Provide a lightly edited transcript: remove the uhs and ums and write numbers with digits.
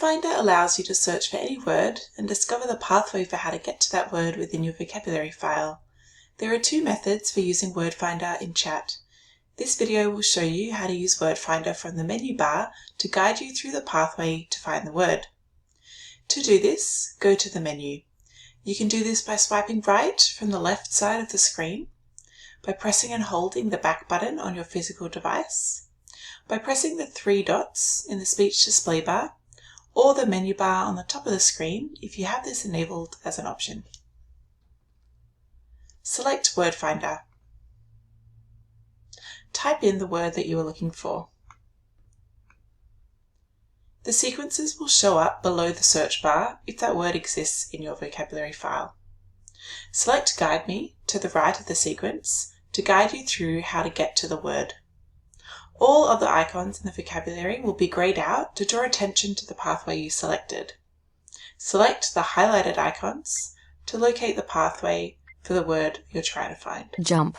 Finder allows you to search for any word and discover the pathway for how to get to that word within your vocabulary file. There are two methods for using Word Finder in chat. This video will show you how to use Word Finder from the menu bar to guide you through the pathway to find the word. To do this, go to the menu. You can do this by swiping right from the left side of the screen, by pressing and holding the back button on your physical device, by pressing the three dots in the speech display bar, or the menu bar on the top of the screen if you have this enabled as an option. Select Word Finder. Type in the word that you are looking for. The sequences will show up below the search bar if that word exists in your vocabulary file. Select Guide Me to the right of the sequence to guide you through how to get to the word. All other icons in the vocabulary will be greyed out to draw attention to the pathway you selected. Select the highlighted icons to locate the pathway for the word you're trying to find. Jump.